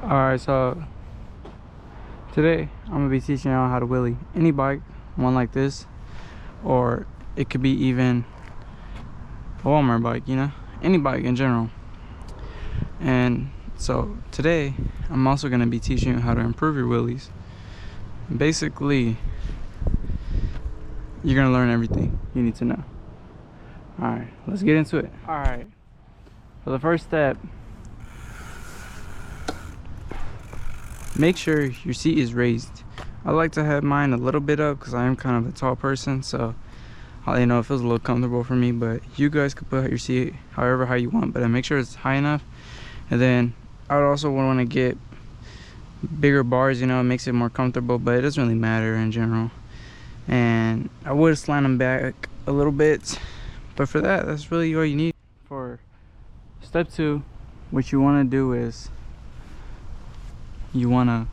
Alright, so today I'm gonna be teaching y'all how to wheelie any bike, one like this, or it could be even a Walmart bike, you know, any bike in general. And so today I'm also gonna be teaching you how to improve your wheelies. Basically, you're gonna learn everything you need to know. Alright, let's get into it. Alright, for the first step, make sure your seat is raised. I like to have mine a little bit up because I am kind of a tall person, so you know, it feels a little comfortable for me. But you guys can put your seat however how you want, but make sure it's high enough. And then I would also want to get bigger bars, you know, it makes it more comfortable, but it doesn't really matter in general. And I would slant them back a little bit, but for that, that's really all you need. For step 2, what you want to do is you want to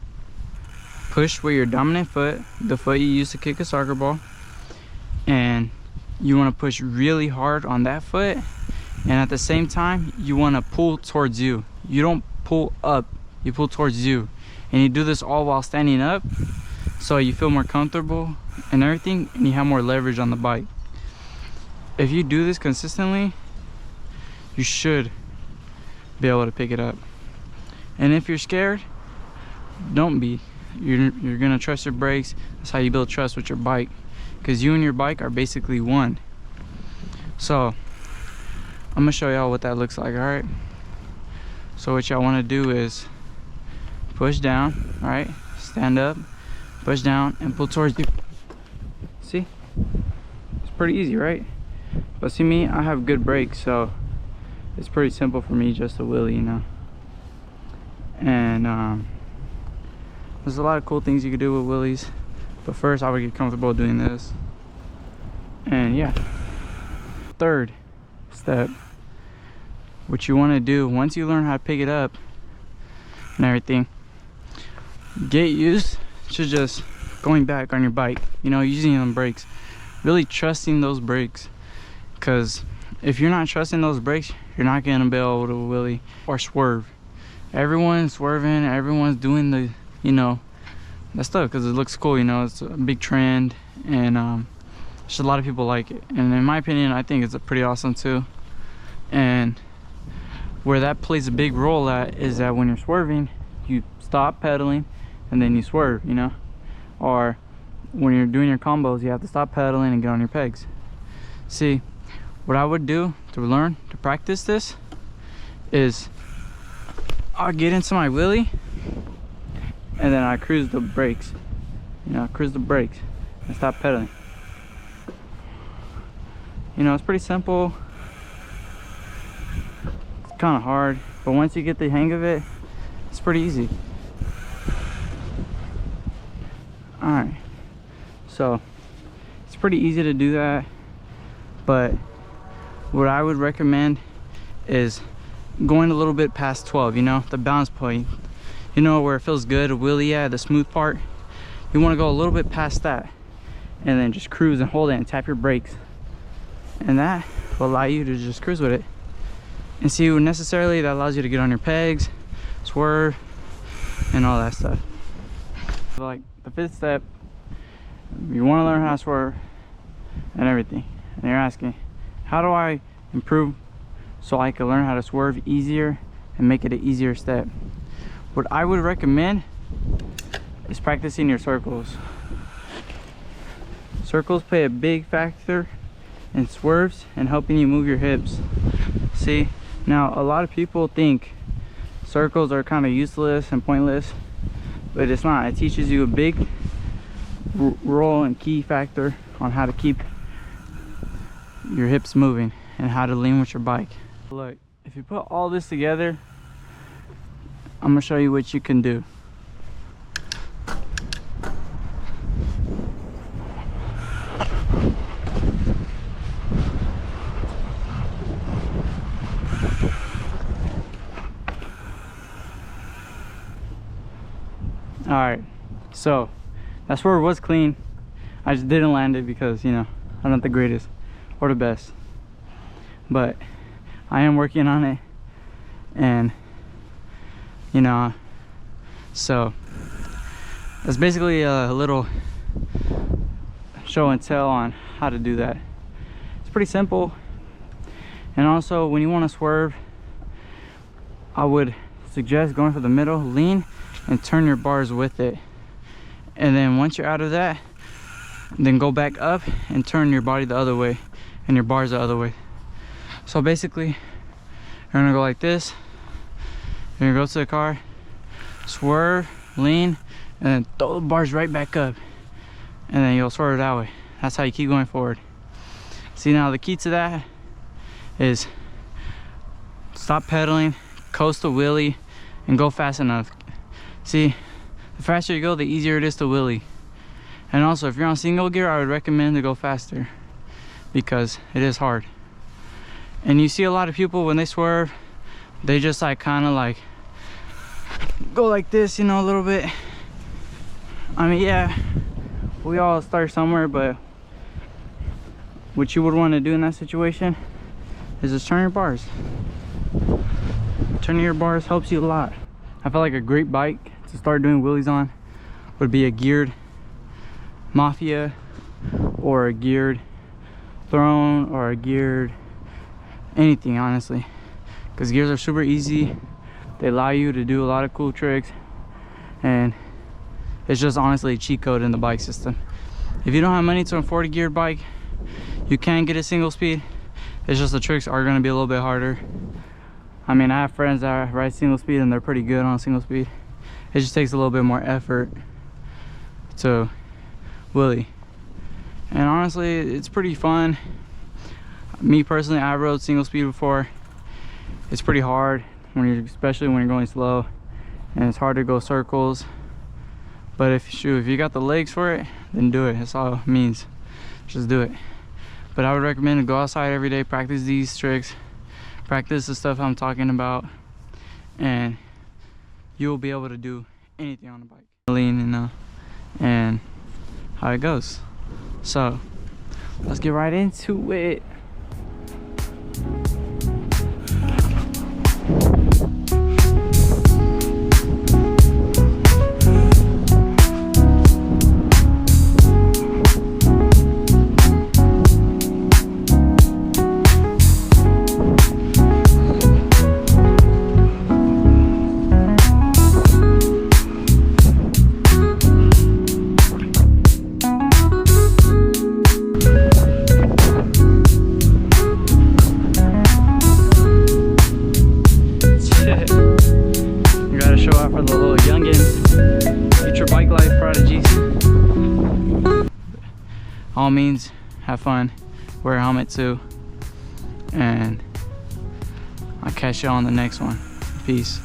push with your dominant foot, the foot you use to kick a soccer ball, and you want to push really hard on that foot, and at the same time you want to pull towards you. You don't pull up, you pull towards you, and you do this all while standing up, so you feel more comfortable and everything, and you have more leverage on the bike. If you do this consistently, you should be able to pick it up. And if you're scared, don't be. You're gonna trust your brakes. That's how you build trust with your bike, because you and your bike are basically one. So I'm gonna show y'all what that looks like. All right, so what y'all want to do is push down, all right, stand up, push down, and pull towards you. See, it's pretty easy, right? But see, me, I have good brakes, so it's pretty simple for me just to wheelie, you know. And there's a lot of cool things you can do with wheelies, but first I would get comfortable doing this. And yeah, third step, what you want to do once you learn how to pick it up and everything, get used to just going back on your bike, you know, using them brakes, really trusting those brakes. Because if you're not trusting those brakes, you're not going to be able to wheelie or swerve. Everyone's swerving, everyone's doing the, you know, that stuff because it looks cool, you know, it's a big trend, and just a lot of people like it. And in my opinion, I think it's a pretty awesome too. And where that plays a big role at is that when you're swerving, you stop pedaling and then you swerve, you know. Or when you're doing your combos, you have to stop pedaling and get on your pegs. See, what I would do to practice this is I'll get into my wheelie and then I cruise the brakes, you know, cruise the brakes and stop pedaling. You know, it's pretty simple. It's kind of hard, but once you get the hang of it, it's pretty easy. All right, so it's pretty easy to do that, but what I would recommend is going a little bit past 12, you know, the balance point, you know, where it feels good to wheelie at, the smooth part. You want to go a little bit past that and then just cruise and hold it and tap your brakes, and that will allow you to just cruise with it. And see, necessarily that allows you to get on your pegs, swerve, and all that stuff. So like the 5th step, you want to learn how to swerve and everything, and you're asking, how do I improve so I can learn how to swerve easier and make it an easier step? What I would recommend is practicing your circles. Circles play a big factor in swerves and helping you move your hips. See, now a lot of people think circles are kind of useless and pointless, but it's not. It teaches you a big role and key factor on how to keep your hips moving and how to lean with your bike. Look, if you put all this together, I'm gonna show you what you can do. All right, so that swerve was clean. I just didn't land it because, you know, I'm not the greatest or the best, but I am working on it. And you know, So that's basically a little show and tell on how to do that. It's pretty simple. And also, when you want to swerve, I would suggest going for the middle, lean, and turn your bars with it. And then once you're out of that, then go back up and turn your body the other way and your bars the other way. So basically, you're gonna go like this. You're gonna go to the car, swerve, lean, and then throw the bars right back up. And then you'll swerve that way. That's how you keep going forward. See, now the key to that is stop pedaling, coast to wheelie, and go fast enough. See, the faster you go, the easier it is to wheelie. And also, if you're on single gear, I would recommend to go faster because it is hard. And you see a lot of people when they swerve, they just like kind of like go like this, you know, a little bit. I mean, yeah, we all start somewhere, but what you would want to do in that situation is just turn your bars. Turning your bars helps you a lot. I feel like a great bike to start doing wheelies on would be a geared Mafia or a geared Throne or a geared anything, honestly, because gears are super easy. They allow you to do a lot of cool tricks, and it's just honestly a cheat code in the bike system. If you don't have money to afford a geared bike, you can get a single speed. It's just the tricks are going to be a little bit harder. I mean, I have friends that ride single speed and they're pretty good on single speed. It just takes a little bit more effort to wheelie. And honestly, it's pretty fun. Me personally, I rode single speed before. It's pretty hard especially when you're going slow, and it's hard to go circles. But if you got the legs for it, then do it. That's all it means. Just do it. But I would recommend to go outside every day, practice these tricks, practice the stuff I'm talking about, and you'll be able to do anything on the bike. Lean and how it goes. So let's get right into it. For the little youngins, future bike life prodigies. All means, have fun, wear a helmet too, and I'll catch you on the next one. Peace.